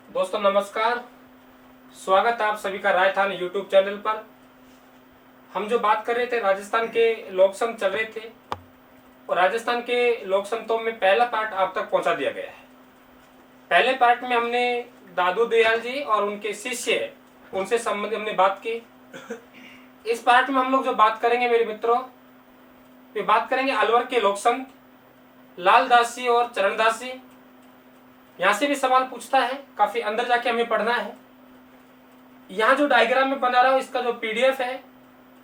दोस्तों नमस्कार। स्वागत है आप सभी का राजस्थान यूट्यूब चैनल पर। हम जो बात कर रहे थे, राजस्थान के लोक संत चल रहे थे और राजस्थान के लोक संतों में पहला पार्ट आप तक पहुंचा दिया गया है। पहले पार्ट में हमने दादू दयाल जी और उनके शिष्य उनसे संबंधित हमने बात की। इस पार्ट में हम लोग जो बात करेंगे मेरे मित्रों, ये बात करेंगे अलवर के लोक संत लाल दास जी और चरणदास जी। यहां से भी सवाल पूछता है, काफी अंदर जाके हमें पढ़ना है। यहाँ जो डायग्राम में बना रहा हूं, इसका जो पीडीएफ है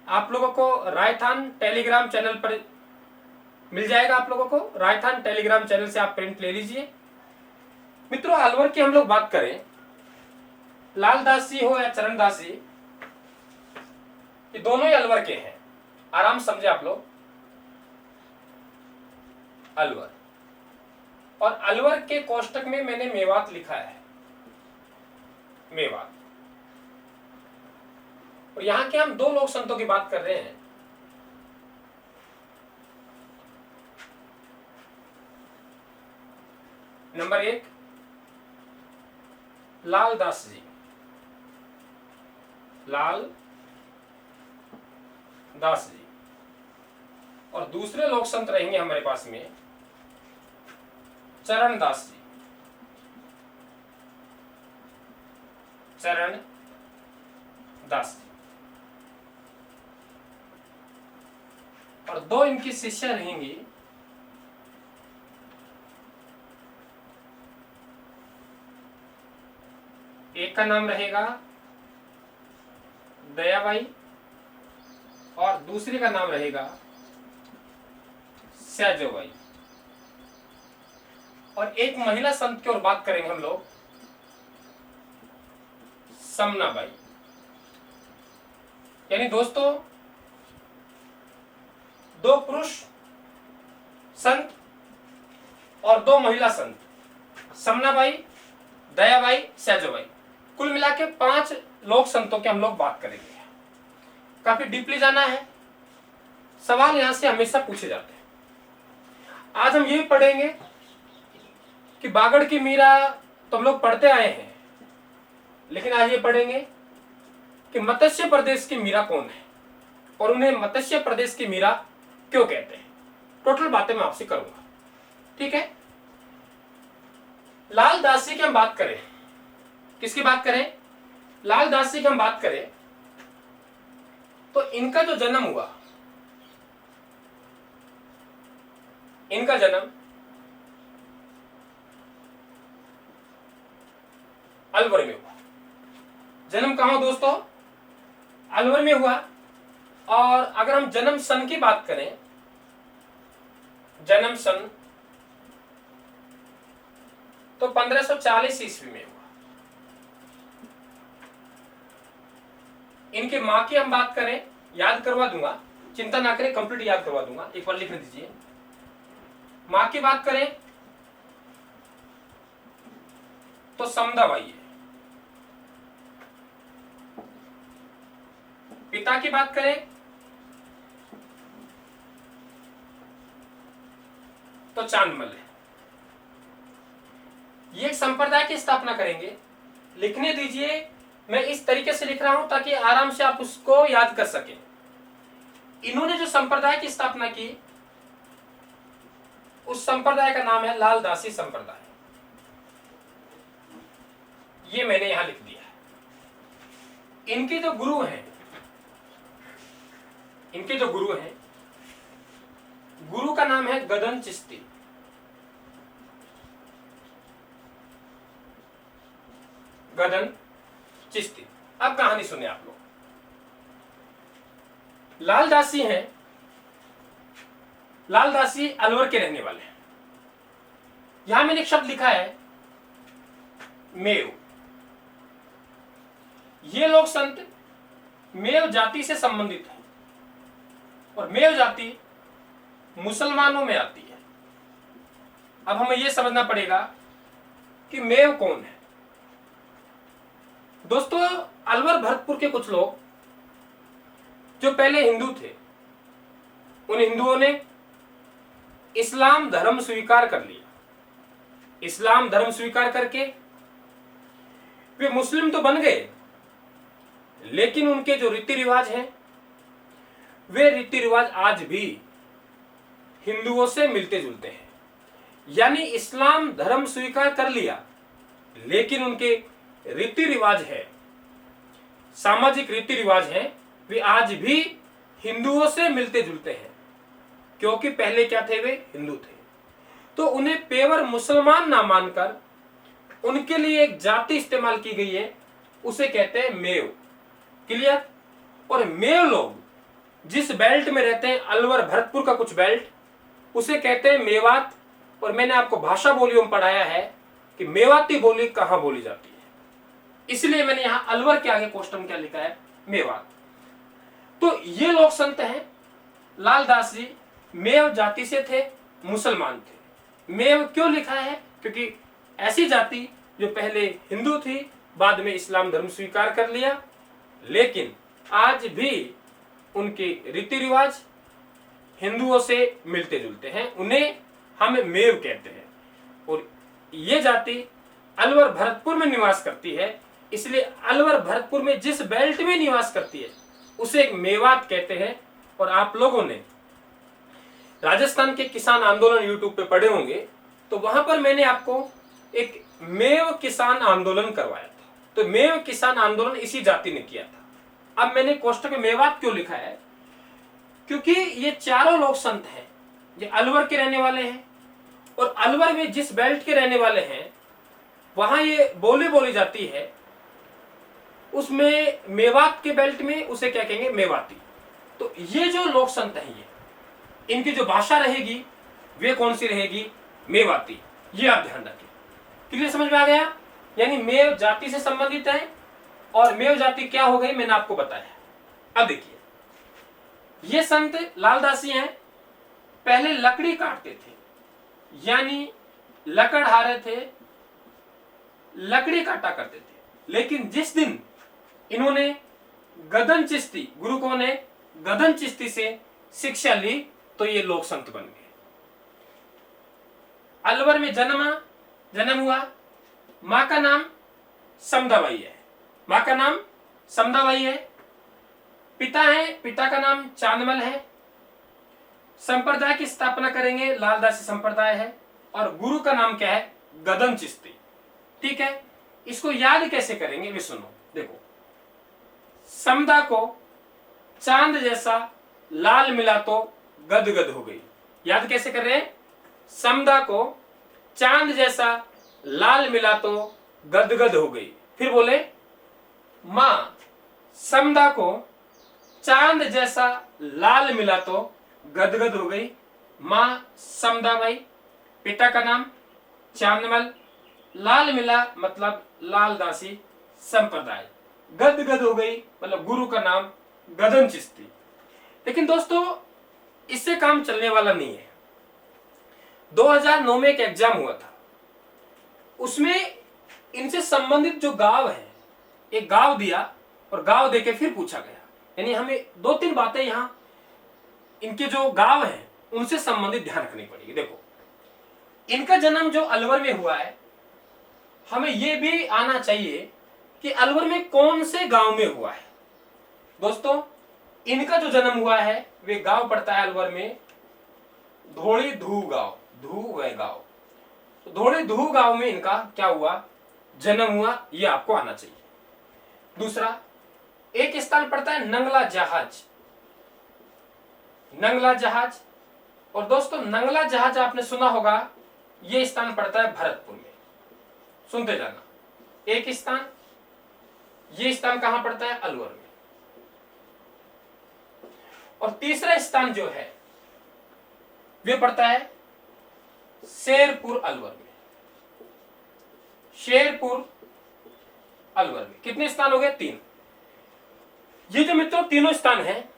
आप लोगों को राजस्थान टेलीग्राम चैनल पर मिल जाएगा। आप लोगों को राजस्थान टेलीग्राम चैनल से आप प्रिंट ले लीजिए। मित्रों, अलवर की हम लोग बात करें, लाल दास जी हो या चरणदास जी, ये दोनों ही अलवर के हैं। आराम समझे आप लोग। अलवर और अलवर के कोष्टक में मैंने मेवात लिखा है, मेवात। और यहां के हम दो लोक संतों की बात कर रहे हैं। नंबर 1 लाल दास जी, लाल दास जी। और दूसरे लोक संत रहेंगे हमारे पास में चरणदास जी, चरण दास जी। और दो इनकी शिष्य रहेंगी एक का नाम रहेगा दयाबाई और दूसरी का नाम रहेगा सैजोबाई। और एक महिला संत की ओर बात करेंगे हम लोग, समनाबाई। यानी दोस्तों, दो पुरुष संत और दो महिला संत, समनाबाई, दयाबाई, सैजोबाई। कुल मिला के 5 लोक संतों के हम लोग बात करेंगे। काफी डीपली जाना है, सवाल यहां से हमेशा पूछे जाते हैं। आज हम ये पढ़ेंगे कि बागड़ की मीरा तो हम लोग पढ़ते आए हैं, लेकिन आज ये पढ़ेंगे कि मत्स्य प्रदेश की मीरा कौन है और उन्हें मत्स्य प्रदेश की मीरा क्यों कहते हैं। टोटल बातें मैं आपसे करूंगा, ठीक है। लाल दास जी की हम बात करें, किसकी बात करें? लाल दास जी की हम बात करें तो इनका जो जन्म हुआ, इनका जन्म अलवर में हुआ। जन्म कहां दोस्तों? अलवर में हुआ। और अगर हम जन्म सन की बात करें, जन्म सन तो 1540 ईस्वी में हुआ। इनके मां की हम बात करें, याद करवा दूंगा, चिंता ना करें, कंप्लीट याद करवा दूंगा, एक बार लिखने दीजिए। मां की बात करें तो समदाबाई है। पिता की बात करें तो चांदमल है। ये एक संप्रदाय की स्थापना करेंगे। लिखने दीजिए, मैं इस तरीके से लिख रहा हूं ताकि आराम से आप उसको याद कर सकें। इन्होंने जो संप्रदाय की स्थापना की, उस संप्रदाय का नाम है लाल दासी संप्रदाय। ये मैंने यहां लिख दिया है। इनके जो गुरु हैं, इनके जो गुरु हैं, गुरु का नाम है गदन चिश्ती। गदन चिश्ती। अब कहानी सुने आप लोग। लाल दासी हैं, लाल दासी अलवर के रहने वाले हैं। यहां मैंने एक शब्द लिखा है मेव। ये लोग संत मेव जाति से संबंधित है और मेव जाति मुसलमानों में आती है। अब हमें यह समझना पड़ेगा कि मेव कौन है। दोस्तों, अलवर भरतपुर के कुछ लोग जो पहले हिंदू थे, उन हिंदुओं ने इस्लाम धर्म स्वीकार कर लिया। इस्लाम धर्म स्वीकार करके वे मुस्लिम तो बन गए, लेकिन उनके जो रीति रिवाज हैं वे रीति रिवाज आज भी हिंदुओं से मिलते जुलते हैं। यानी इस्लाम धर्म स्वीकार कर लिया, लेकिन उनके रीति रिवाज है, सामाजिक रीति रिवाज हैं, वे आज भी हिंदुओं से मिलते जुलते हैं। क्योंकि पहले क्या थे, वे हिंदू थे। तो उन्हें पेवर मुसलमान ना मानकर उनके लिए एक जाति इस्तेमाल की गई है, उसे कहते हैं मेव। क्लियर? और मेव लोग जिस बेल्ट में रहते हैं, अलवर भरतपुर का कुछ बेल्ट, उसे कहते हैं मेवात। और मैंने आपको भाषा बोलियों में पढ़ाया है कि मेवाती बोली कहां बोली जाती है, इसलिए मैंने यहां अलवर के आगे क्वेश्चन क्या लिखा है, मेवात। तो ये लोग संत हैं। लालदास जी मेव जाति से थे, मुसलमान थे। मेव क्यों लिखा है? क्योंकि ऐसी जाति जो पहले हिंदू थी, बाद में इस्लाम धर्म स्वीकार कर लिया, लेकिन आज भी उनके रीति रिवाज हिंदुओं से मिलते जुलते हैं, उन्हें हम मेव कहते हैं। और ये जाति अलवर भरतपुर में निवास करती है, इसलिए अलवर भरतपुर में जिस बेल्ट में निवास करती है उसे एक मेवात कहते हैं। और आप लोगों ने राजस्थान के किसान आंदोलन यूट्यूब पे पढ़े होंगे, तो वहां पर मैंने आपको एक मेव किसान आंदोलन करवाया था। तो मेव किसान आंदोलन इसी जाति ने किया था। अब मैंने कोष्टक में मेवात क्यों लिखा है? क्योंकि ये चारों लोग संत हैं, ये अलवर के रहने वाले हैं, और अलवर में जिस बेल्ट के रहने वाले हैं वहां ये बोली बोली जाती है, उसमें मेवात के बेल्ट में उसे क्या कहेंगे, मेवाती। तो ये जो लोक संत हैं, ये इनकी जो भाषा रहेगी वे कौन सी रहेगी, मेवाती। ये आप ध्यान रखें। क्लियर? समझ में आ गया? यानी मेव जाति से संबंधित है, और मेव जाति क्या हो गई मैंने आपको बताया। अब देखिए, ये संत लालदासी हैं, पहले लकड़ी काटते थे, यानी लकड़हारे थे, लकड़ी काटा करते थे। लेकिन जिस दिन इन्होंने गदन चिश्ती, गुरु कौन है, गदन चिश्ती से शिक्षा ली, तो ये लोक संत बन गए। अलवर में जन्म हुआ। मां का नाम समदाबाई है, मां का नाम समदाबाई है। पिता है, पिता का नाम चांदमल है। संप्रदाय की स्थापना करेंगे, लालदासी संप्रदाय है। और गुरु का नाम क्या है, गदन चिश्ती। ठीक है, इसको याद कैसे करेंगे वे सुनो। देखो, समदा को चांद जैसा लाल मिला तो गदगद हो गई। याद कैसे कर रहे हैं? समदा को चांद जैसा लाल मिला तो गदगद हो गई। फिर बोले, मां समदा को चांद जैसा लाल मिला तो गदगद हो गई। मां समदाबाई, पिता का नाम चांदमल, लाल मिला मतलब लालदासी संप्रदाय, गदगद हो गई मतलब गुरु का नाम गदन चिश्ती। लेकिन दोस्तों, इससे काम चलने वाला नहीं है। 2009 में एक एग्जाम हुआ था, उसमें इनसे संबंधित जो गांव है, एक गांव दिया और गांव देके फिर पूछा गया। यानी हमें 2-3 बातें यहां इनके जो गांव हैं उनसे संबंधित ध्यान रखनी पड़ेगी। देखो, इनका जन्म जो अलवर में हुआ है, हमें यह भी आना चाहिए कि अलवर में कौन से गांव में हुआ है। दोस्तों, इनका जो जन्म हुआ है वे गांव पड़ता है अलवर में धोड़ी धू गांव, धू वह गांव। तो धोड़ी धू गांव में इनका क्या हुआ, जन्म हुआ, यह आपको आना चाहिए। दूसरा, एक स्थान पड़ता है नंगला जहाज, नंगला जहाज। और दोस्तों, नंगला जहाज आपने सुना होगा, यह स्थान पड़ता है भरतपुर में। सुनते जाना, एक स्थान, यह स्थान कहां पड़ता है, अलवर में। और तीसरा स्थान जो है वे पड़ता है शेरपुर अलवर में, शेरपुर अलवर में। कितने स्थान हो गए, 3। ये जो मित्रों तीनों स्थान हैं,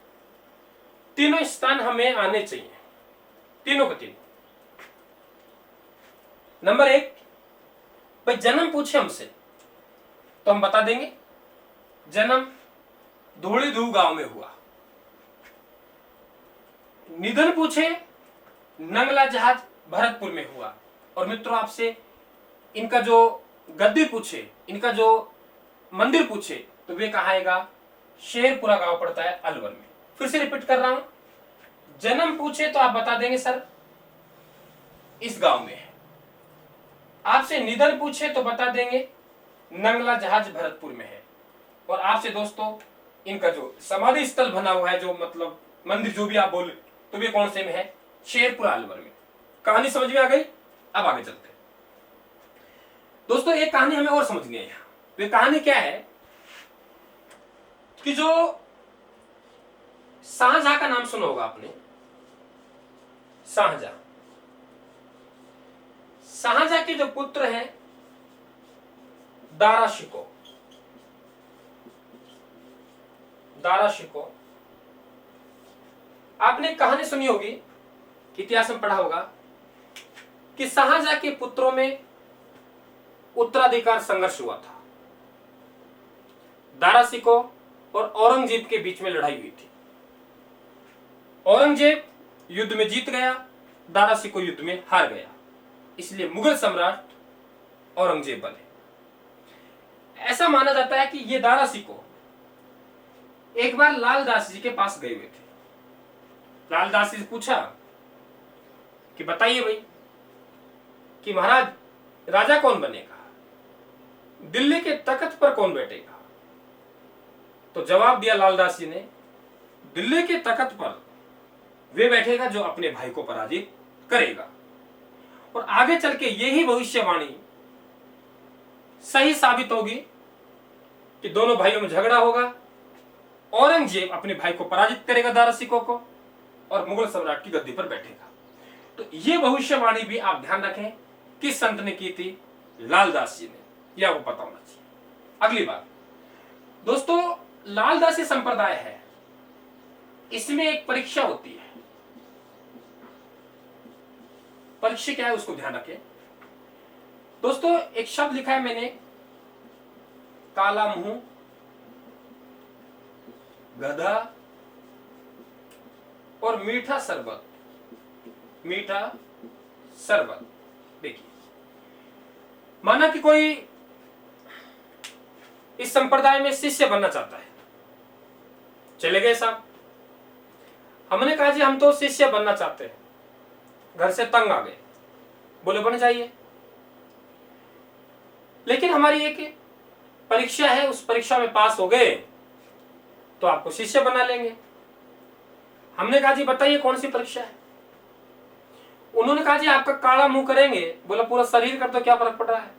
तीनों स्थान हमें आने चाहिए, तीनों के तीनों। नंबर 1, भाई जन्म पूछे हमसे तो हम बता देंगे, जन्म धोड़ी धू गांव में हुआ। निधन पूछे, नंगला जहाज भरतपुर में हुआ। और मित्रों, आपसे इनका जो गद्दी पूछे, इनका जो मंदिर पूछे तो वे कहाँ आएगा? शेरपुरा गांव पड़ता है अलवर में। फिर से रिपीट कर रहा हूं, जन्म पूछे तो आप बता देंगे सर इस गांव में है। आपसे निधन पूछे तो बता देंगे नंगला जहाज भरतपुर में है। और आपसे दोस्तों इनका जो समाधि स्थल बना हुआ है, जो मतलब मंदिर जो भी आप बोले, तो वे कौन से में है? शेरपुरा अलवर में। कहानी समझ में आ गई? अब आगे चलते हैं दोस्तों। एक कहानी हमें और समझनी है यहाँ। वे कहानी क्या है कि जो शाहजहां का नाम सुना होगा आपने, शाहजहां। शाहजहां के जो पुत्र हैं दारा शिकोह, दारा शिकोह। आपने कहानी सुनी होगी, इतिहास में पढ़ा होगा कि शाहजहां के पुत्रों में उत्तराधिकार संघर्ष हुआ था। दारा शिकोह और औरंगजेब के बीच में लड़ाई हुई थी। औरंगजेब युद्ध में जीत गया, दारा शिकोह युद्ध में हार गया, इसलिए मुगल सम्राट औरंगजेब बने। ऐसा माना जाता है कि ये दारा शिकोह एक बार लाल दास जी के पास गए हुए थे। लाल दास जी से पूछा कि बताइए भाई कि महाराज राजा कौन बनेगा, दिल्ली के तख्त पर कौन बैठेगा? तो जवाब दिया लाल दास जी ने, दिल्ली के तख्त पर वे बैठेगा जो अपने भाई को पराजित करेगा। और आगे चल के यही भविष्यवाणी सही साबित होगी कि दोनों भाइयों में झगड़ा होगा, औरंगजेब अपने भाई को पराजित करेगा दारा शिकोह को, और मुगल सम्राट की गद्दी पर बैठेगा। तो ये भविष्यवाणी भी आप ध्यान रखें किस संत ने की थी? लालदास जी ने, यह आपको पता होना चाहिए। अगली बात दोस्तों, लालदासी संप्रदाय है, इसमें एक परीक्षा होती है। परीक्षा क्या है उसको ध्यान रखें दोस्तों। एक शब्द लिखा है मैंने, काला मुंह, गधा और मीठा शरबत। मीठा शरबत। देखिए, माना कि कोई इस संप्रदाय में शिष्य बनना चाहता है, चले गए साहब, हमने कहा जी हम तो शिष्य बनना चाहते हैं, घर से तंग आ गए, बोले बन जाइए, लेकिन हमारी एक परीक्षा है, उस परीक्षा में पास हो गए तो आपको शिष्य बना लेंगे। हमने कहा जी बताइए कौन सी परीक्षा है? उन्होंने कहा जी आपका काला मुंह करेंगे। बोला पूरा शरीर कर तो क्या फर्क पड़ रहा है?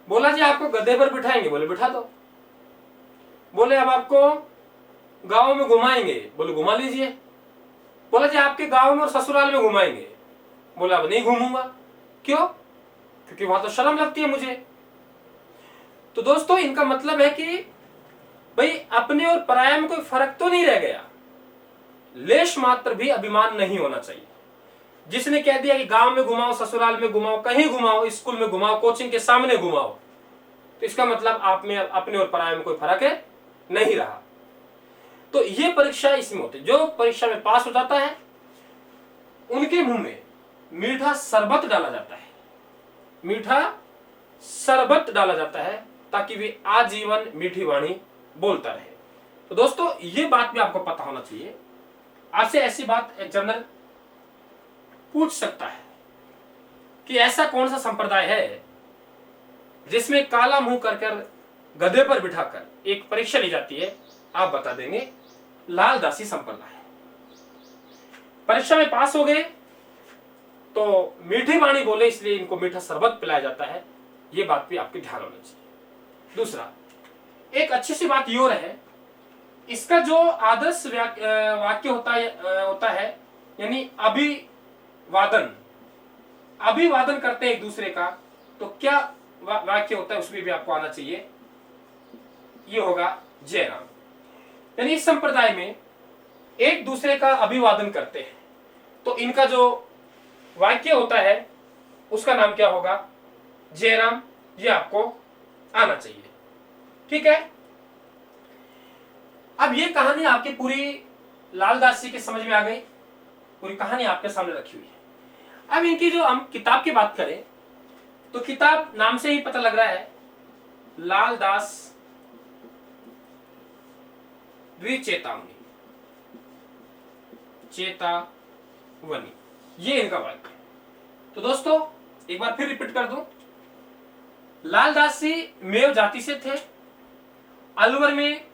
बोला जी आपको गधे पर बिठाएंगे। बोले बिठा दो। बोले अब आपको गांव में घुमाएंगे। बोले घुमा लीजिए। बोला जी आपके गांव में और ससुराल में घुमाएंगे। बोला अब नहीं घूमूंगा। क्यों? क्योंकि वहां तो शर्म लगती है मुझे। तो दोस्तों इनका मतलब है कि भाई अपने और पराया में कोई फर्क तो नहीं रह गया, लेश मात्र भी अभिमान नहीं होना चाहिए। जिसने कह दिया कि गांव में घुमाओ, ससुराल में घुमाओ, कहीं घुमाओ, स्कूल में घुमाओ, कोचिंग के सामने घुमाओ, तो इसका मतलब आप में अपने और पराये में कोई फर्क है नहीं रहा। तो ये परीक्षा इसमें होती है। जो परीक्षा में पास हो जाता है उनके मुंह में मीठा शरबत डाला जाता है। मीठा शरबत डाला जाता है ताकि वे आजीवन मीठी वाणी बोलता रहे। तो दोस्तों ये बात भी आपको पता होना चाहिए। आपसे ऐसी बात एग्जामिनर पूछ सकता है कि ऐसा कौन सा संप्रदाय है जिसमें काला मुंह कर गधे पर बिठाकर एक परीक्षा ली जाती है? आप बता देंगे लालदासी संप्रदाय। परीक्षा में पास हो गए तो मीठी वाणी बोले, इसलिए इनको मीठा शरबत पिलाया जाता है। ये बात भी आपके ध्यान होना चाहिए। दूसरा, एक अच्छी सी बात ये और है, इसका जो आदर्श वाक्य होता है यानी अभिवादन करते हैं एक दूसरे का, तो क्या वाक्य होता है उसमें भी आपको आना चाहिए। ये होगा जय राम। यानी इस संप्रदाय में एक दूसरे का अभिवादन करते हैं, तो इनका जो वाक्य होता है उसका नाम क्या होगा? जय राम। ये आपको आना चाहिए। ठीक है। अब ये कहानी आपकी पूरी लालदास जी के समझ में आ गई। पूरी कहानी आपके सामने रखी हुई है। अब इनकी जो हम किताब की बात करें तो किताब नाम से ही पता लग रहा है लालदास चेतावनी, चेतावनी, ये इनका वाक्य है। तो दोस्तों एक बार फिर रिपीट कर दूं, लालदास जी मेव जाति से थे। अलवर में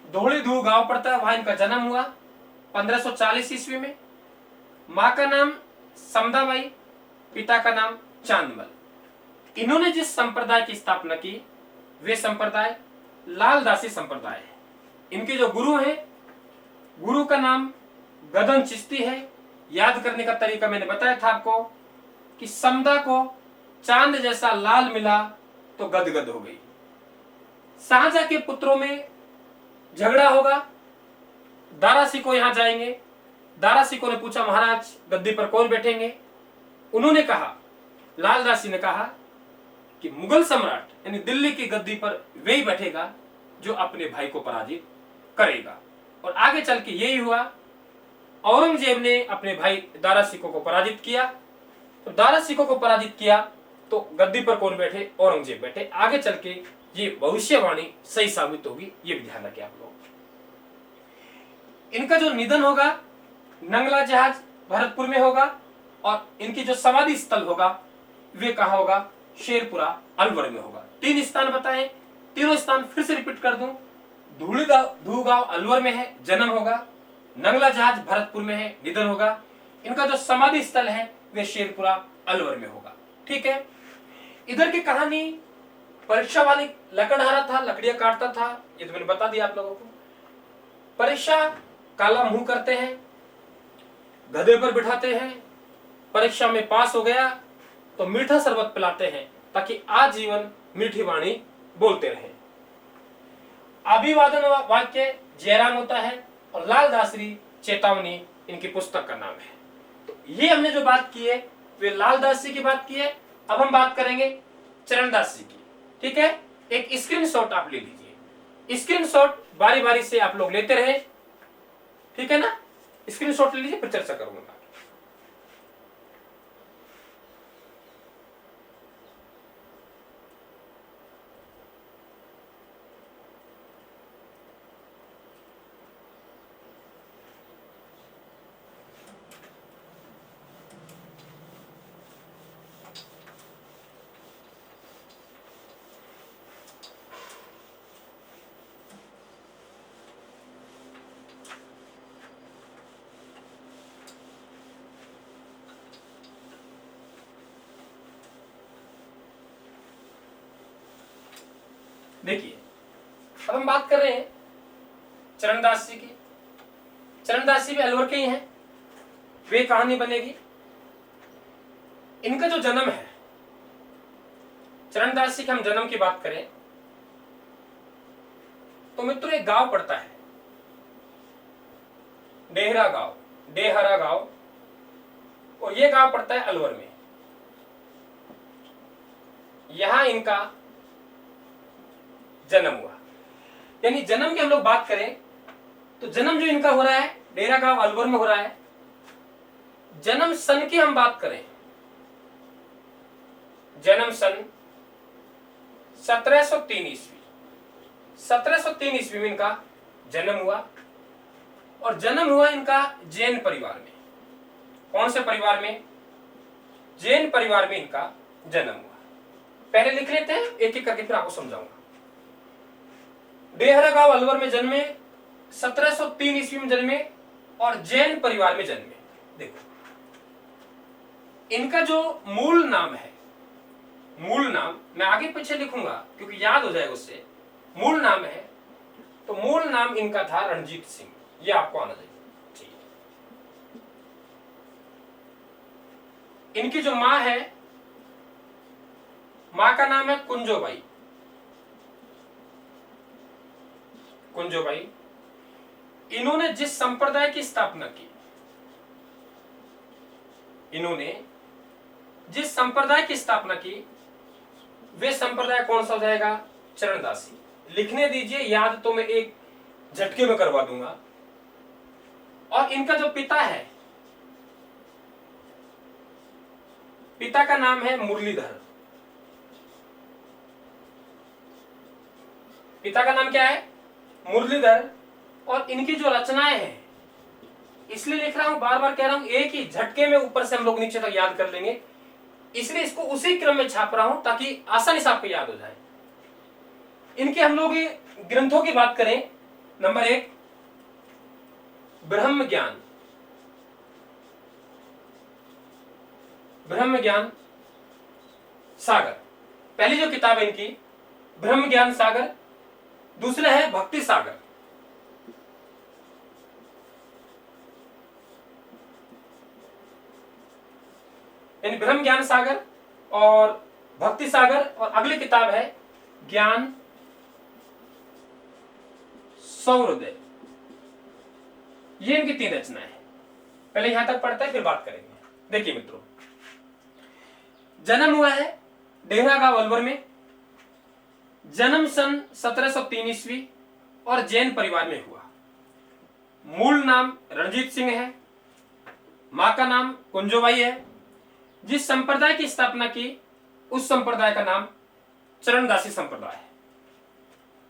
धोड़ी धू गांव पड़ता है, वहां इनका जन्म हुआ 1540 ईस्वी में। मां का नाम समदाबाई, पिता का नाम चांदमल। इन्होंने जिस संप्रदाय की स्थापना की वे संप्रदाय लालदासी संप्रदाय है। इनके जो गुरु हैं, गुरु का नाम गदन चिश्ती है। याद करने का तरीका मैंने बताया था आपको कि समदा को चांद जैसा लाल मिला तो गदगद हो गई। शाहजहां के पुत्रों में झगड़ा होगा, दारा सिकोह यहां जाएंगे। दारा सिकोह ने पूछा महाराज गद्दी पर कौन बैठेंगे? उन्होंने कहा, लालदासी ने कहा कि मुगल सम्राट यानी दिल्ली की गद्दी पर वही बैठेगा जो अपने भाई को पराजित करेगा। और आगे चल के यही हुआ। औरंगजेब ने अपने भाई दारा सिकोह को पराजित किया। तो दारा सिकोह को पराजित किया तो गद्दी पर कौन बैठे? औरंगजेब बैठे। आगे चल के ये भविष्यवाणी सही साबित होगी, ये भी ध्यान रखें आप लोग। इनका जो निधन होगा नंगला जहाज भरतपुर में होगा और इनकी जो समाधि स्थल होगा वे कहा होगा? शेरपुरा अलवर में होगा। 3 स्थान बताएं, तीनों स्थान फिर से रिपीट कर दूं। धूगांव अलवर में है, जन्म होगा। नंगला जहाज भरतपुर में है, निधन होगा। इनका जो समाधि स्थल है वे शेरपुरा अलवर में होगा। ठीक है। इधर की कहानी, परीक्षा वाली लकड़हारा था, लकड़ियां काटता था, ये तो मैंने बता दिया आप लोगों को। परीक्षा काला मुंह करते हैं, गधे पर बिठाते हैं, परीक्षा में पास हो गया तो मीठा शरबत पिलाते हैं ताकि आजीवन मीठी वाणी बोलते रहें। अभिवादन वाक्य जयराम होता है और लालदासरी चेतावनी इनकी पुस्तक का नाम है। तो ये हमने जो बात की है वे लालदास जी की बात की है। अब हम बात करेंगे चरणदास जी की। ठीक है, एक स्क्रीनशॉट आप ले लीजिए। स्क्रीनशॉट बारी बारी से आप लोग लेते रहे, ठीक है ना? स्क्रीनशॉट ले लीजिए, फिर चर्चा करूंगा। देखिए, अब हम बात कर रहे हैं चरणदास जी की। चरणदास जी भी अलवर के ही हैं। वे कहानी बनेगी। इनका जो जन्म है, चरणदास जी के हम जन्म की बात करें तो मित्रों एक गांव पड़ता है, डेहरा गांव, और ये गांव पड़ता है अलवर में। यहां इनका जन्म हुआ। यानी जन्म की हम लोग बात करें तो जन्म जो इनका हो रहा है डेरा गांव अलवर में हो रहा है। जन्म सन की हम बात करें, जन्म सन 1703 ईस्वी। 1703 ईस्वी में इनका जन्म हुआ और जन्म हुआ इनका जैन परिवार में। कौन से परिवार में? जैन परिवार में इनका जन्म हुआ। पहले लिख लेते हैं, एक एक करके फिर आपको समझाऊंगा। डेहरा गांव अलवर में जन्मे, 1703 ईस्वी में जन्मे और जैन परिवार में जन्मे। देखो, इनका जो मूल नाम है, मूल नाम मैं आगे पीछे लिखूंगा क्योंकि याद हो जाएगा उससे। मूल नाम है तो मूल नाम इनका था रणजीत सिंह, ये आपको आना चाहिए। ठीक। इनकी जो मां है, मां का नाम है कुंजोबाई। कुंजोबाई, इन्होंने जिस संप्रदाय की स्थापना की, इन्होंने जिस संप्रदाय की स्थापना की वे संप्रदाय कौन सा हो जाएगा? चरणदासी। लिखने दीजिए, याद तो मैं एक झटके में करवा दूंगा। और इनका जो पिता है, पिता का नाम है मुरलीधर। पिता का नाम क्या है? मुरलीधर। और इनकी जो रचनाएं हैं, इसलिए लिख रहा हूं, बार बार कह रहा हूं, एक ही झटके में ऊपर से हम लोग नीचे तक याद कर लेंगे, इसलिए इसको उसी क्रम में छाप रहा हूं ताकि आसानी से आपको याद हो जाए। इनके हम लोग ग्रंथों की बात करें, नंबर 1 ब्रह्म ज्ञान। ब्रह्म ज्ञान सागर, पहली जो किताब है इनकी ब्रह्म ज्ञान सागर। दूसरा है भक्ति सागर। यानी ब्रह्म ज्ञान सागर और भक्ति सागर, और अगली किताब है ज्ञान सौहृदय। ये इनकी 3 रचनाएं हैं। पहले यहां तक पढ़ते हैं, फिर बात करेंगे। देखिए मित्रों, जन्म हुआ है डेहरा गांव अलवर में। जन्म सन 1703 ईस्वी और जैन परिवार में हुआ। मूल नाम रणजीत सिंह है। मां का नाम कुंजोबाई है। जिस संप्रदाय की स्थापना की, उस संप्रदाय का नाम चरणदासी संप्रदाय है।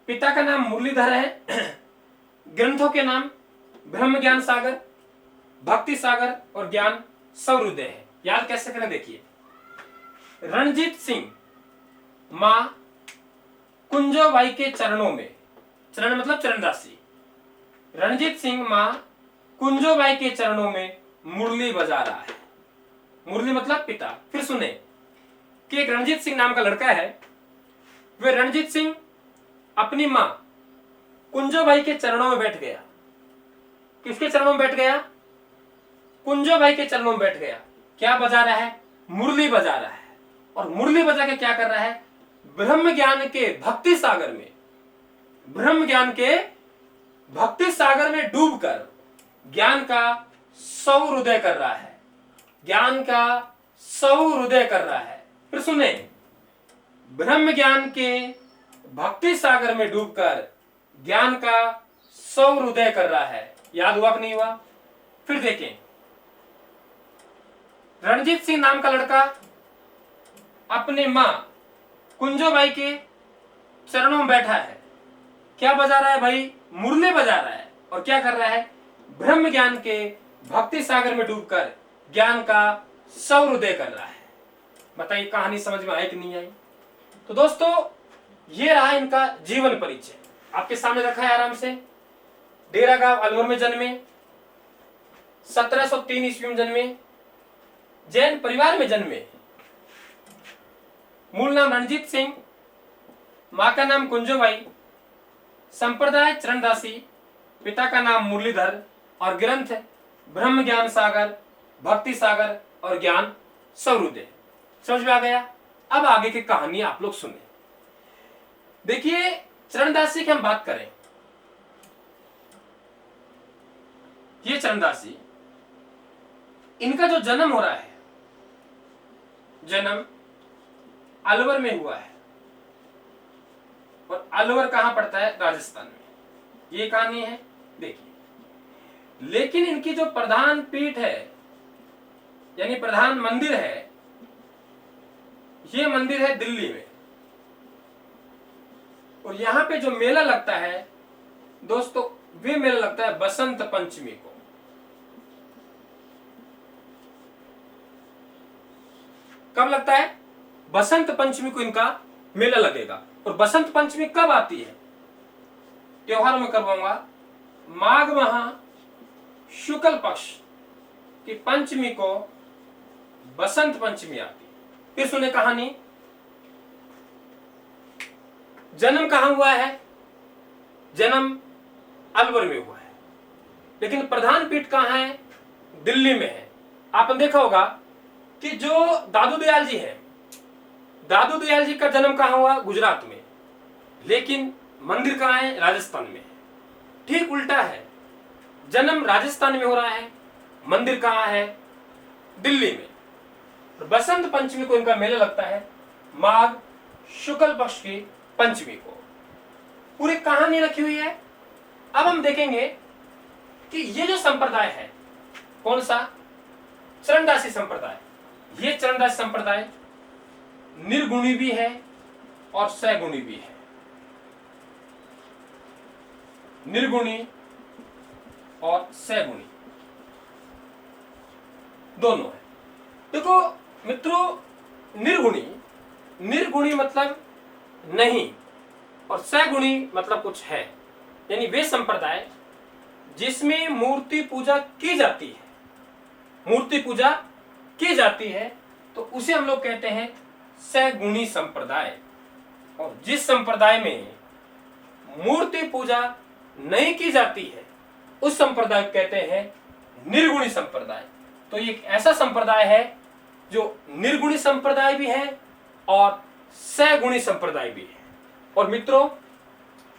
पिता का नाम मुरलीधर है। ग्रंथों के नाम ब्रह्म ज्ञान सागर, भक्ति सागर और ज्ञान सौहृदय है। याद कैसे करें, देखिए, रणजीत सिंह मां कुंजोबाई के चरणों में, चरण मतलब चरणदासी, रणजीत सिंह मां कुंजोबाई के चरणों में मुरली बजा रहा है। मुरली मतलब पिता। फिर सुने कि एक रणजीत सिंह नाम का लड़का है। वे रणजीत सिंह अपनी मां कुंजोबाई के चरणों में बैठ गया। किसके चरणों में बैठ गया? कुंजोबाई के चरणों में बैठ गया। क्या बजा रहा है? मुरली बजा रहा है। और मुरली बजा के क्या कर रहा है? ब्रह्म ज्ञान के भक्ति सागर में, ब्रह्म ज्ञान के भक्ति सागर में डूबकर ज्ञान का सौहृदय कर रहा है। ज्ञान का सौहृदय कर रहा है। फिर सुने, ब्रह्म ज्ञान के भक्ति सागर में डूबकर ज्ञान का सौहृदय कर रहा है। याद हुआ कि नहीं हुआ? फिर देखें, रणजीत सिंह नाम का लड़का अपने मां कुंजोबाई के चरणों में बैठा है। क्या बजा रहा है भाई? मुरली बजा रहा है। और क्या कर रहा है? ब्रह्म ज्ञान के भक्ति सागर में डूबकर ज्ञान का सौहृदय कर रहा है। बताइए, कहानी समझ में आई कि नहीं आई? तो दोस्तों, ये रहा इनका जीवन परिचय, आपके सामने रखा है आराम से। डेरा गांव अलवर में जन्मे, 1703 ईस्वी में जन्मे, जैन परिवार में जन्मे। मूल नाम रणजीत सिंह, मां का नाम कुंजोबाई, संप्रदाय चरणदासी, पिता का नाम मुरलीधर, और ग्रंथ ब्रह्म ज्ञान सागर, भक्ति सागर और ज्ञान सौहृदय। समझ में आ गया? अब आगे की कहानी आप लोग सुने। देखिए, चरणदासी की हम बात करें, ये चरणदासी, इनका जो जन्म हो रहा है, जन्म अलवर में हुआ है। और अलवर कहां पड़ता है? राजस्थान में। ये कहानी है। देखिए, लेकिन इनकी जो प्रधान पीठ है, यानी प्रधान मंदिर है, ये मंदिर है दिल्ली में। और यहां पे जो मेला लगता है दोस्तों, वे मेला लगता है बसंत पंचमी को। कब लगता है? बसंत पंचमी को इनका मेला लगेगा। और बसंत पंचमी कब आती है? त्योहारों में कब आऊंगा? माघ माह शुक्ल पक्ष की पंचमी को बसंत पंचमी आती है। फिर सुने कहानी। जन्म कहां हुआ है? जन्म अलवर में हुआ है, लेकिन प्रधान पीठ कहां है? दिल्ली में है। आपने देखा होगा कि जो दादू दयाल जी है, दादू दयाल जी का जन्म कहां हुआ? गुजरात में, लेकिन मंदिर कहां है? राजस्थान में। ठीक उल्टा है, जन्म राजस्थान में हो रहा है, मंदिर कहां है? दिल्ली में। बसंत पंचमी को इनका मेला लगता है, माघ शुक्ल पक्ष की पंचमी को। पूरी कहानी रखी हुई है। अब हम देखेंगे कि ये जो संप्रदाय है, कौन सा? चरणदासी संप्रदाय। ये चरणदासी संप्रदाय निर्गुणी भी है और सगुणी भी है। निर्गुणी और सगुणी दोनों है। देखो मित्रों, निर्गुणी मतलब नहीं और सगुणी मतलब कुछ है, यानी वे संप्रदाय जिसमें मूर्ति पूजा की जाती है तो उसे हम लोग कहते हैं सगुणी संप्रदाय। और जिस संप्रदाय में मूर्ति पूजा नहीं की जाती है उस संप्रदाय को कहते हैं निर्गुणी संप्रदाय। तो ये एक ऐसा संप्रदाय है जो निर्गुणी संप्रदाय भी है और सगुणी संप्रदाय भी है। और मित्रों,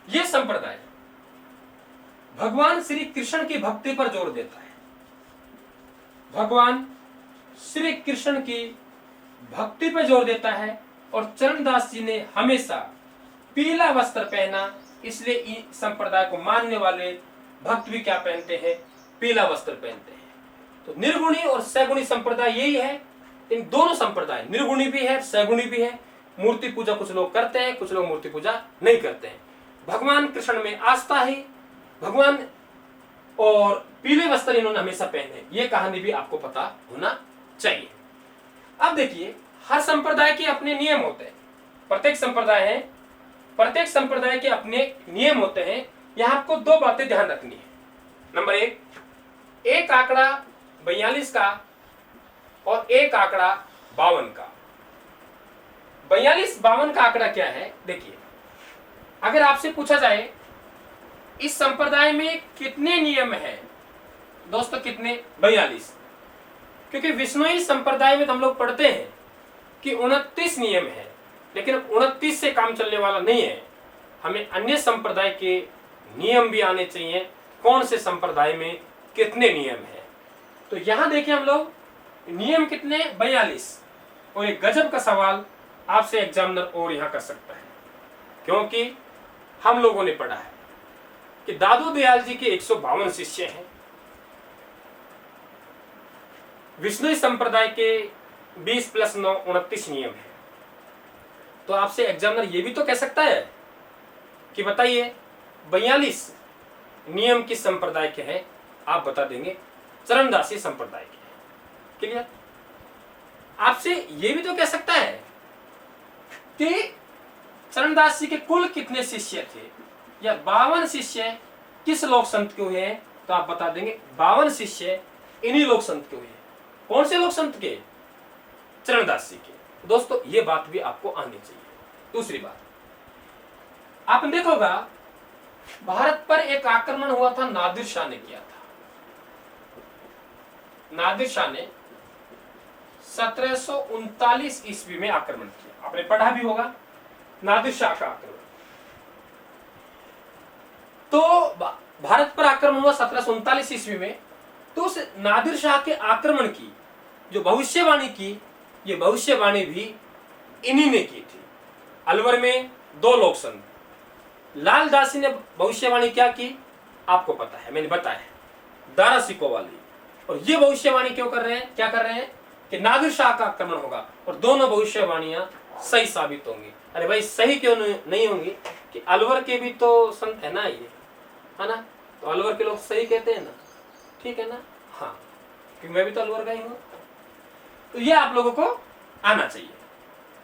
यह संप्रदाय भगवान श्री कृष्ण की भक्ति पर जोर देता है। भगवान श्री कृष्ण की भक्ति पर जोर देता है और चरणदास जी ने हमेशा पीला वस्त्र पहना, इसलिए इस संप्रदाय को मानने वाले भक्त भी क्या पहनते हैं? पीला वस्त्र पहनते हैं। तो निर्गुणी और सगुणी संप्रदाय यही है। इन दोनों संप्रदाय, निर्गुणी भी है सगुणी भी है। मूर्ति पूजा कुछ लोग करते हैं, कुछ लोग मूर्ति पूजा नहीं करते हैं। भगवान कृष्ण में आस्था है, भगवान और पीले वस्त्र इन्होंने हमेशा पहने, ये कहानी भी आपको पता होना चाहिए। अब देखिए, हर संप्रदाय के अपने नियम होते हैं। प्रत्येक संप्रदाय के अपने नियम होते हैं। यहां आपको दो बातें ध्यान रखनी है। नंबर एक आंकड़ा 42 का और एक आंकड़ा 52 का। 42-52 का आंकड़ा क्या है? देखिए, अगर आपसे पूछा जाए इस संप्रदाय में कितने नियम हैं, दोस्तों कितने? 42। क्योंकि विष्णुई संप्रदाय में तो हम लोग पढ़ते हैं कि 29 नियम है, लेकिन 29 से काम चलने वाला नहीं है। हमें अन्य संप्रदाय के नियम भी आने चाहिए, कौन से संप्रदाय में कितने नियम है। तो यहां देखिए हम लोग नियम कितने? 42। और एक गजब का सवाल आपसे एग्जामिनर और यहां कर सकता है, क्योंकि हम लोगों ने पढ़ा है कि दादू दयाल जी के 152 शिष्य हैं। विष्णु संप्रदाय के 20 + 9 29 नियम है। तो आपसे एग्जामिनर ये भी तो कह सकता है कि बताइए 42 नियम किस संप्रदाय के हैं? आप बता देंगे चरणदासी संप्रदाय के हैं। क्लियर? आपसे ये भी तो कह सकता है कि चरणदास जी के कुल कितने शिष्य थे, या 52 शिष्य किस लोक संत के हुए हैं? तो आप बता देंगे 52 शिष्य इन्हीं लोक संत के हुए हैं। कौन से लोक संत के? चरणदास जी के। दोस्तों ये बात भी आपको आनी चाहिए। दूसरी बात, आपने देखा होगा भारत पर एक आक्रमण हुआ था, नादिर शाह ने किया था। नादिर शाह ने 1739 ईस्वी में आक्रमण किया। आपने पढ़ा भी होगा नादिर शाह का आक्रमण। तो भारत पर आक्रमण हुआ 1739 ईस्वी में। तो उस नादिर शाह के आक्रमण की जो भविष्यवाणी की, ये भविष्यवाणी भी इन्हीं ने की थी। अलवर में 2 लोक संत, लाल दासी ने भविष्यवाणी क्या की आपको पता है, मैंने बताया, दारा सिको वाली। और ये भविष्यवाणी क्यों कर रहे हैं? क्या कर रहे हैं कि नादिर शाह का आक्रमण होगा, और दोनों भविष्यवाणियां सही साबित होंगी। अरे भाई सही क्यों नहीं होंगी? कि अलवर के भी तो संत है ना, ये है ना, तो अलवर के लोग सही कहते हैं ना, ठीक है ना? हाँ, क्योंकि मैं भी तो अलवर का ही हूं। तो ये आप लोगों को आना चाहिए।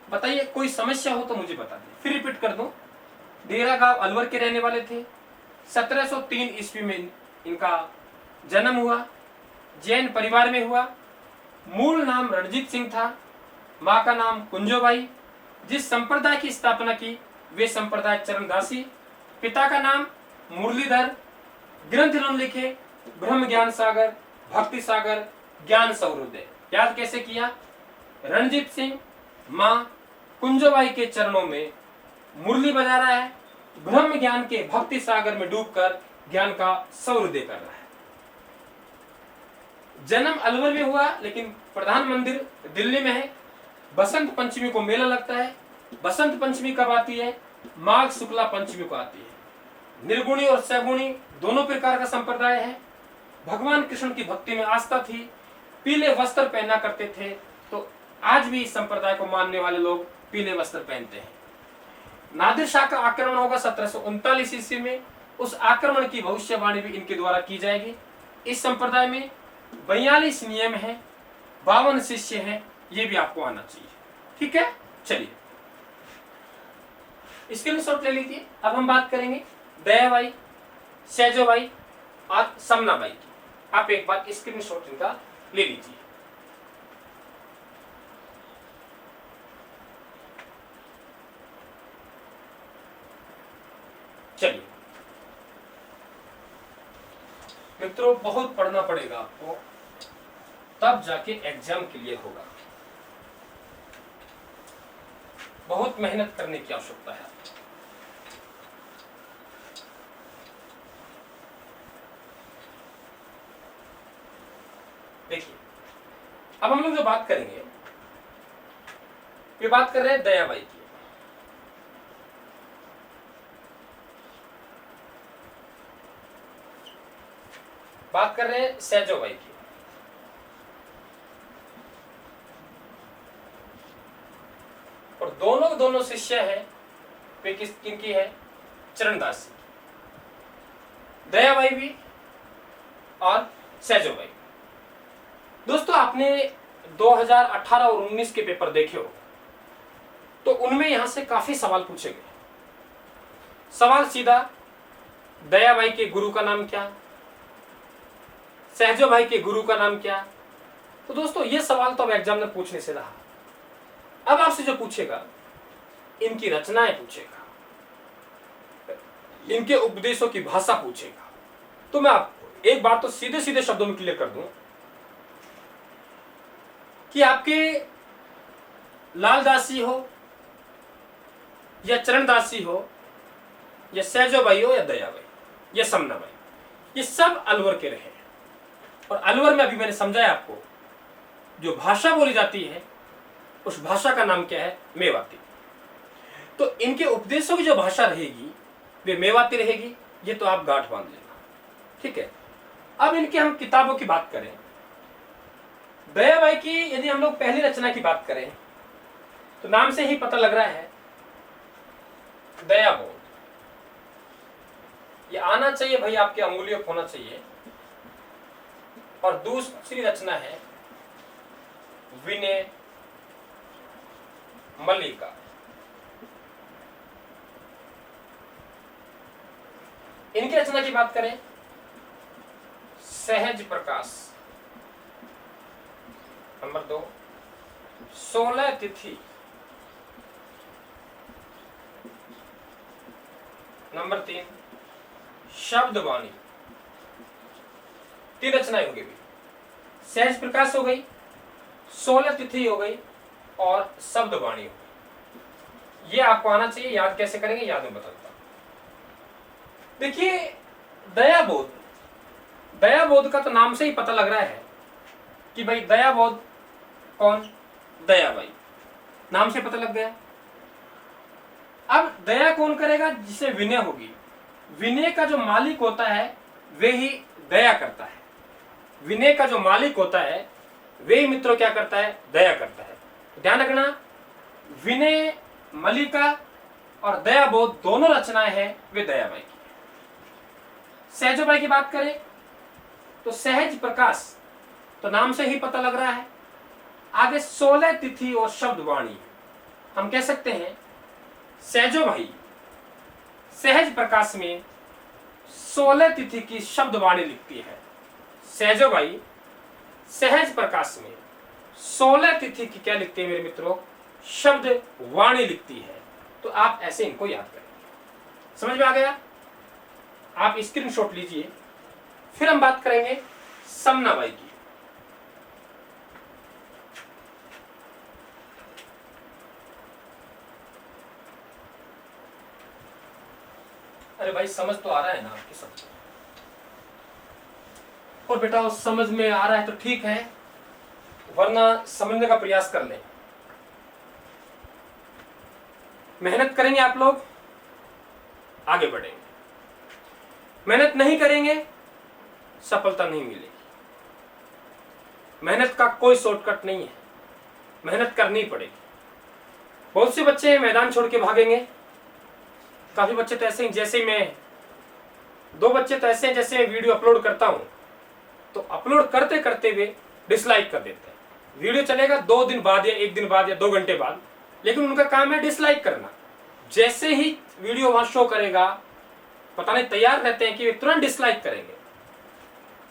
बताइए कोई समस्या हो तो मुझे बता दें। फिर रिपीट कर दूं, डेरा गांव अलवर के रहने वाले थे। 1703 ईस्वी में इनका जन्म हुआ, जैन परिवार में हुआ। मूल नाम रणजीत सिंह था, माँ का नाम कुंजोबाई। जिस संप्रदाय की स्थापना की वे संप्रदाय चरणदासी। पिता का नाम मुरलीधर। ग्रंथ इन्होंने लिखे ब्रह्म ज्ञान सागर, भक्ति सागर, ज्ञान सौहृदय। याद कैसे किया? रणजीत सिंह माँ कुंजोबाई के चरणों में मुरली बजा रहा है, ब्रह्म ज्ञान के भक्ति सागर में डूबकर ज्ञान का सौहृदय कर रहा है। जन्म अलवर में हुआ, लेकिन प्रधान मंदिर दिल्ली में है। बसंत पंचमी को मेला लगता है। बसंत पंचमी कब आती है? माघ शुक्ला पंचमी को आती है। निर्गुणी और सगुणी दोनों प्रकार का संप्रदाय है। भगवान कृष्ण की भक्ति में आस्था थी, पीले वस्त्र पहना करते थे। तो आज भी इस संप्रदाय को मानने वाले लोग पीले वस्त्र पहनते हैं। नादिर शाह का आक्रमण होगा 1739 ईस्वी में। उस आक्रमण की भविष्यवाणी भी इनके द्वारा की जाएगी। इस संप्रदाय में 42 नियम हैं, 52 शिष्य हैं, ये भी आपको आना चाहिए। ठीक है, चलिए स्क्रीनशॉट ले लीजिए। अब हम बात करेंगे दयाबाई, सैजोबाई और समनाबाई की। आप एक बार स्क्रीनशॉट इनका ले लीजिए। चलिए मित्रों, बहुत पढ़ना पड़ेगा आपको, तब जाके एग्जाम क्लियर होगा। बहुत मेहनत करने की आवश्यकता है। देखिए, अब हम लोग जो बात करेंगे, ये बात कर रहे हैं दयाबाई की। बात कर रहे हैं सैजोबाई की। और दोनों शिष्य हैं, वे किनकी है? चरणदास जी की। दयाबाई भी और सैजोबाई। दोस्तों, आपने 2018 और 19 के पेपर देखे हो, तो उनमें यहां से काफी सवाल पूछे गए। सवाल सीधा, दयाबाई के गुरु का नाम क्या, सैजोबाई के गुरु का नाम क्या। तो दोस्तों, ये सवाल तो अब एग्जाम में पूछने से रहा। अब आपसे जो पूछेगा, इनकी रचनाएं पूछेगा, इनके उपदेशों की भाषा पूछेगा। तो मैं आपको एक बात तो सीधे सीधे शब्दों में क्लियर कर दूं कि आपके लालदासी हो या चरणदासी हो या सैजोबाई हो या दयाबाई या समनाबाई, ये सब अलवर के रहे। और अलवर में अभी मैंने समझाया आपको, जो भाषा बोली जाती है उस भाषा का नाम क्या है? मेवाती। तो इनके उपदेशों की जो भाषा रहेगी वे मेवाती रहेगी, ये तो आप गांठ बांध लेना। ठीक है, अब इनके हम किताबों की बात करें, दयाबाई की यदि हम लोग पहली रचना की बात करें तो नाम से ही पता लग रहा है दयाबोध। ये आना चाहिए भाई, आपके अमूल्य होना चाहिए। और दूसरी रचना है विनय मल्लिका। इनकी रचना की बात करें, सहज प्रकाश। नंबर 2 16 तिथि। नंबर 3 शब्दवाणी। 3 रचनाएं हो गई। सहज प्रकाश हो गई, 16 तिथि हो गई और शब्दवाणी हो गई। ये आपको आना चाहिए। याद कैसे करेंगे, याद में बताता हूं। देखिए, दयाबोध, दयाबोध का तो नाम से ही पता लग रहा है कि भाई दयाबोध कौन? दयाबाई, नाम से पता लग गया। अब दया कौन करेगा? जिसे विनय होगी। विनय का जो मालिक होता है वे ही दया करता है। विनय का जो मालिक होता है वे ही मित्रों क्या करता है? दया करता है। ध्यान रखना, विनय मल्लिका और दयाबोध दोनों रचनाएं हैं वे दयाबाई की। सैजोबाई की बात करें तो सहज प्रकाश, तो नाम से ही पता लग रहा है। आगे 16 तिथि और शब्दवाणी, हम कह सकते हैं सैजोबाई सहज प्रकाश में 16 तिथि की शब्दवाणी लिखती है। सैजोबाई सहज प्रकाश में 16 तिथि की क्या लिखती है मेरे मित्रों? शब्द वाणी लिखती है। तो आप ऐसे इनको याद करेंगे। समझ में आ गया? आप स्क्रीनशॉट लीजिए। फिर हम बात करेंगे समनाबाई की। अरे भाई, समझ तो आ रहा है ना आपकी सबको? और बेटा, उस समझ में आ रहा है तो ठीक है, वरना समझने का प्रयास कर लें। मेहनत करेंगे आप लोग, आगे बढ़ेंगे। मेहनत नहीं करेंगे, सफलता नहीं मिलेगी। मेहनत का कोई शॉर्टकट नहीं है, मेहनत करनी पड़ेगी। बहुत से बच्चे मैदान छोड़ के भागेंगे। काफी बच्चे तो ऐसे ही, जैसे ही मैं दो बच्चे तो ऐसे हैं जैसे वीडियो अपलोड करता हूं तो अपलोड करते करते वे डिसलाइक कर देते हैं। वीडियो चलेगा 2 दिन बाद या 1 दिन बाद या 2 घंटे बाद, लेकिन उनका काम है डिसलाइक करना। जैसे ही वीडियो वहां शो करेगा, पता नहीं तैयार रहते हैं कि वे तुरंत डिसलाइक करेंगे।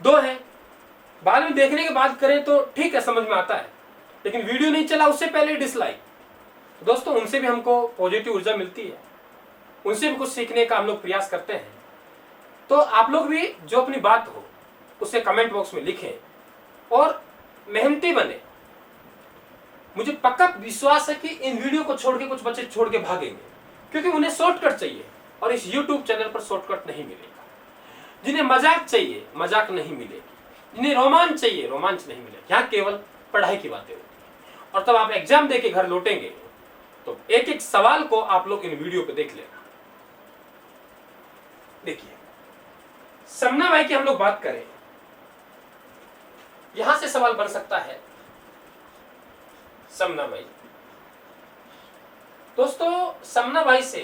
दो हैं, बाद में देखने के बाद करें तो ठीक है, समझ में आता है, लेकिन वीडियो नहीं चला उससे पहले डिसलाइक। तो दोस्तों उनसे भी हमको पॉजिटिव ऊर्जा मिलती है, उनसे भी कुछ सीखने का हम लोग प्रयास करते हैं। तो आप लोग भी जो अपनी बात हो उसे कमेंट बॉक्स में लिखें और मेहनती बने। मुझे पक्का विश्वास है कि इन वीडियो को छोड़ के कुछ बच्चे छोड़ के भागेंगे, क्योंकि उन्हें शॉर्टकट चाहिए और इस YouTube चैनल पर शॉर्टकट नहीं मिलेगा। जिन्हें मजाक चाहिए मजाक नहीं मिलेगी, जिन्हें रोमांच चाहिए रोमांच नहीं मिलेगा। यहाँ केवल पढ़ाई की बातें होती है। और तब आप एग्जाम देके घर लौटेंगे तो एक एक सवाल को आप लोग इन वीडियो पे देख लेना। देखिए, समना भाई की हम लोग बात करें, यहां से सवाल बन सकता है समना भाई। दोस्तों समना भाई से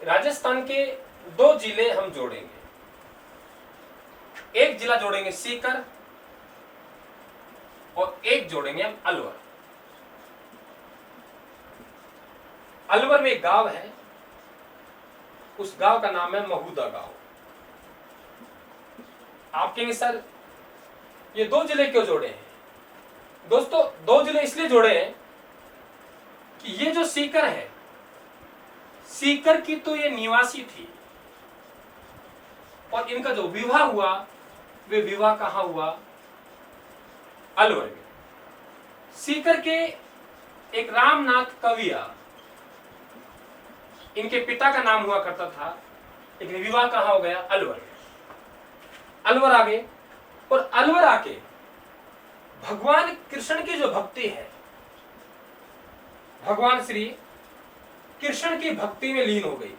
राजस्थान के 2 जिले हम जोड़ेंगे। एक जिला जोड़ेंगे सीकर और एक जोड़ेंगे हम अलवर। अलवर में एक गांव है, उस गांव का नाम है महूदा गांव। आप कहेंगे सर ये 2 जिले क्यों जोड़े हैं? दोस्तों 2 जिले इसलिए जोड़े हैं कि ये जो सीकर है, सीकर की तो ये निवासी थी और इनका जो विवाह हुआ वे विवाह कहां हुआ? अलवर में। सीकर के एक रामनाथ कविया, इनके पिता का नाम हुआ करता था, लेकिन विवाह कहां हो गया? अलवर में। अलवर आ गए और अलवर आके भगवान कृष्ण की जो भक्ति है, भगवान श्री कृष्ण की भक्ति में लीन हो गई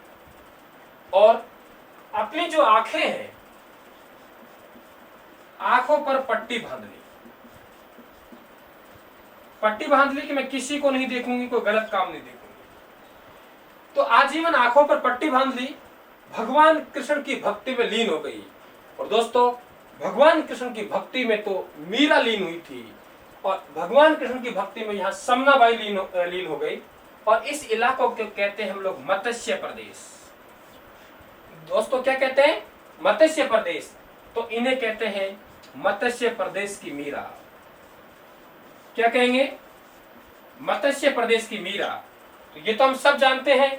और अपनी जो आंखें हैं, आंखों पर पट्टी बांध ली। पट्टी बांध ली कि मैं किसी को नहीं देखूंगी, कोई गलत काम नहीं देखूंगी। तो आजीवन आंखों पर पट्टी बांध ली, भगवान कृष्ण की भक्ति में लीन हो गई। और दोस्तों भगवान कृष्ण की भक्ति में तो मीरा लीन हुई थी और भगवान कृष्ण की भक्ति में यहाँ समना बाई लीन हो गई। और इस इलाकों को कहते हैं हम लोग मत्स्य प्रदेश। दोस्तों क्या कहते हैं? मत्स्य प्रदेश। तो इन्हें कहते हैं मत्स्य प्रदेश की मीरा। क्या कहेंगे? मत्स्य प्रदेश की मीरा। तो ये तो हम सब जानते हैं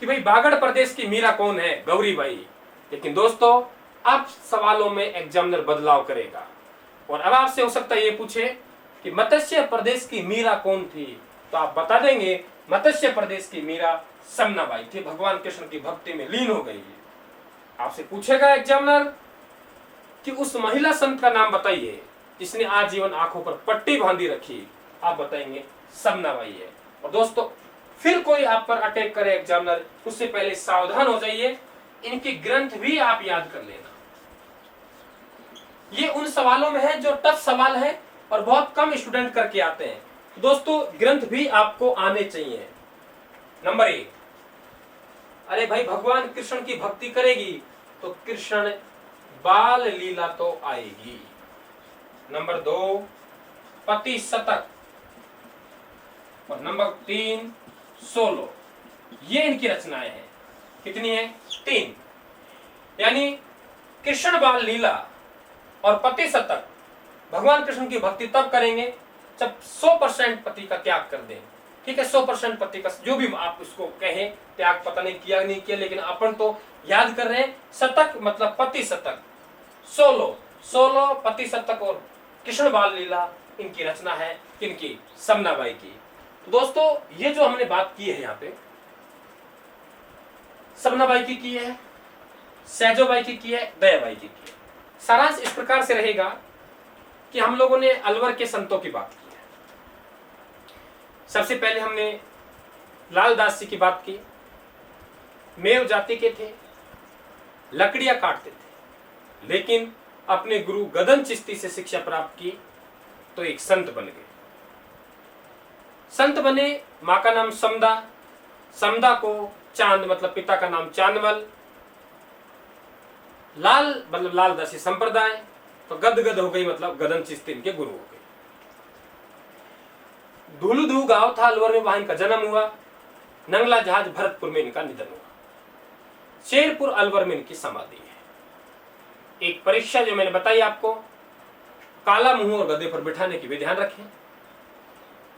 कि भाई बागड़ प्रदेश की मीरा कौन है? गौरी बाई। लेकिन दोस्तों अब सवालों में एग्जामिनर बदलाव करेगा और अब आपसे हो सकता है ये पूछे कि मत्स्य प्रदेश की मीरा कौन थी, तो आप बता देंगे मत्स्य प्रदेश की मीरा समना बाई थी, भगवान कृष्ण की भक्ति में लीन हो गई। आपसे पूछेगा एग्जामिनर कि उस महिला संत का नाम बताइए जिसने आजीवन आंखों पर पट्टी बांधी रखी, आप बताएंगे समना बाई है। और दोस्तों फिर कोई आप पर अटैक करे एग्जामिनर, उससे पहले सावधान हो जाइए, इनके ग्रंथ भी आप याद कर लेना। ये उन सवालों में है जो टफ सवाल है और बहुत कम स्टूडेंट करके आते हैं। दोस्तों ग्रंथ भी आपको आने चाहिए। नंबर 1, अरे भाई भगवान कृष्ण की भक्ति करेगी तो कृष्ण बाल लीला तो आएगी। नंबर 2, पति शतक। और नंबर 3, 16। ये इनकी रचनाएं हैं। कितनी है? 3। यानी कृष्ण बाल लीला और पति शतक। भगवान कृष्ण की भक्ति तब करेंगे जब 100% पति का त्याग कर दें। ठीक है, 100% पति का जो भी आप उसको कहें, त्याग पता नहीं किया नहीं किया, लेकिन अपन तो याद कर रहे हैं। शतक मतलब पति शतक, 16 पति शतक और कृष्ण बाल लीला इनकी रचना है। किनकी? समना बाई की। तो दोस्तों ये जो हमने बात की है यहाँ पे, समना बाई की है, सैजो बाई की है, दया बाई की है। सारांश इस प्रकार से रहेगा कि हम लोगों ने अलवर के संतों की बात की है। सबसे पहले हमने लालदास जी की बात की। मेव जाति के थे, लकड़ियां काटते थे, लेकिन अपने गुरु गदन चिश्ती से शिक्षा प्राप्त की तो एक संत बन गए। संत बने, माँ का नाम समदा, समदा को चांद मतलब पिता का नाम चांदमल, लाल मतलब लाल दासी संप्रदाय, तो गदगद हो गई मतलब गदन चिश्ती इनके गुरु हो गए। धूलुधू गांव था अलवर में, वहां इनका जन्म हुआ। नंगला जहाज भरतपुर में इनका निधन हुआ। शेरपुर अलवर में इनकी समाधि है। एक परीक्षा जो मैंने बताई आपको, काला मुंह और गधे पर बिठाने की भी ध्यान रखें।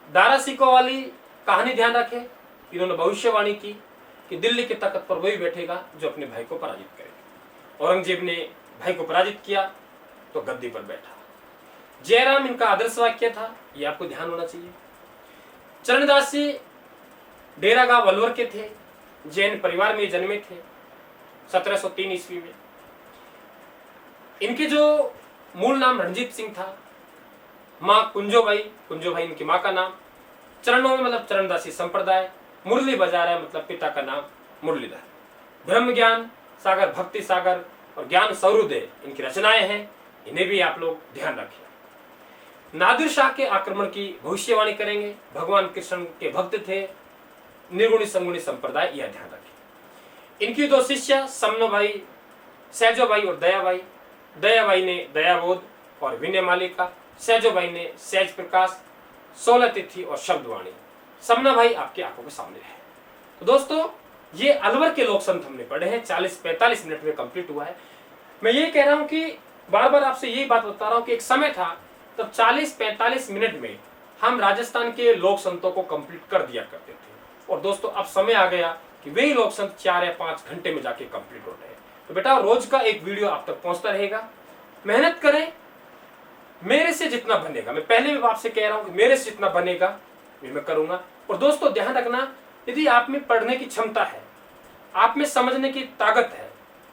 दारा सिकों वाली कहानी ध्यान रखें। इन्होंने भविष्यवाणी की कि दिल्ली के तख्त पर वही बैठेगा जो अपने भाई को पराजित करेगा। औरंगजेब ने भाई को पराजित किया तो गद्दी पर बैठा। जयराम इनका आदर्श वाक्य था, यह आपको ध्यान होना चाहिए। चरणदास जी डेरा गांव अलवर के थे, जैन परिवार में जन्मे थे 1703 ईस्वी में। इनके जो मूल नाम रणजीत सिंह था, माँ कुंजोबाई इनकी माँ का नाम। चरणों में मतलब चरणदासी संप्रदाय, मुरली बजा रहा है मतलब पिता का नाम मुरलीधर। ब्रह्म ज्ञान सागर, भक्ति सागर और ज्ञान सौहृदय इनकी रचनाएं हैं, इन्हें भी आप लोग ध्यान रखिए। नादिर शाह के आक्रमण की भविष्यवाणी करेंगे। भगवान कृष्ण के भक्त थे, निर्गुणी संगुणी संप्रदाय, यह ध्यान रखिए। इनकी दो शिष्या समनबाई, सहजोबाई और दयाबाई। दयाबाई ने दयाबोध और विनय मालिका, सहजोबाई ने सहज प्रकाश, 16 तिथि और शब्दवाणी। समना भाई आपकी आंखों के सामने है। तो दोस्तों, ये अलवर के लोक संत हमने पढ़े हैं, 40-45 मिनट में कंप्लीट हुआ है। मैं ये कह रहा हूं कि बार बार आपसे यही बात बता रहा हूं कि एक समय था तब 40-45 मिनट में हम राजस्थान के लोक संतों को कंप्लीट कर दिया करते थे। और दोस्तों, अब समय आ गया कि वही लोक संत 4 या 5 घंटे में जाके कंप्लीट हो रहे हैं। तो बेटा, रोज का एक वीडियो आप तक पहुंचता रहेगा। मेहनत करें, मेरे से जितना बनेगा, मैं पहले भी आपसे कह रहा हूं कि मेरे से जितना बनेगा मैं करूंगा। और दोस्तों, ध्यान रखना, यदि आप में पढ़ने की क्षमता है, आप में समझने की ताकत है,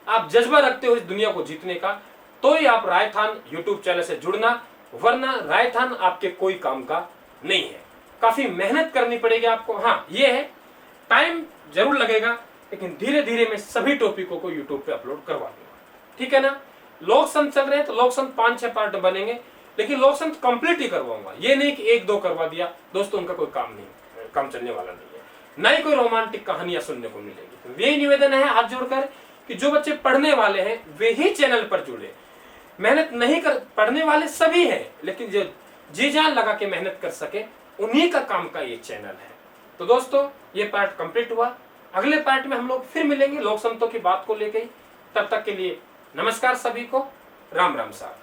आप जज्बा रखते हो इस दुनिया को जीतने का, तो ही आप रायथान यूट्यूब चैनल से जुड़ना, वरना रायथान आपके कोई काम का नहीं है। काफी मेहनत करनी पड़ेगी आपको। हाँ, ये है, टाइम जरूर लगेगा, लेकिन धीरे धीरे मैं सभी टॉपिकों को यूट्यूब पे अपलोड करवा दूंगा। ठीक है ना? लोक संत चल रहे हैं तो लोक संत 5-6 पार्ट बनेंगे, लेकिन लोक संत कंप्लीट ही करवाऊंगा। ये नहीं कि 1-2 करवा दिया। दोस्तों, उनका कोई काम चलने वाला नहीं है, ना ही कोई रोमांटिक कहानियां सुनने को मिलेगी। तो यही निवेदन है हाथ जोड़कर कि जो बच्चे पढ़ने वाले हैं वे ही चैनल पर जुड़े। मेहनत नहीं कर, पढ़ने वाले सभी हैं, लेकिन जो जी जान लगा के मेहनत कर सके, उन्हीं का काम का ये चैनल है। तो दोस्तों, ये पार्ट कंप्लीट हुआ। अगले पार्ट में हम लोग फिर मिलेंगे लोक संतों की बात को लेकर। तब तक के लिए नमस्कार सभी को, राम राम साहब।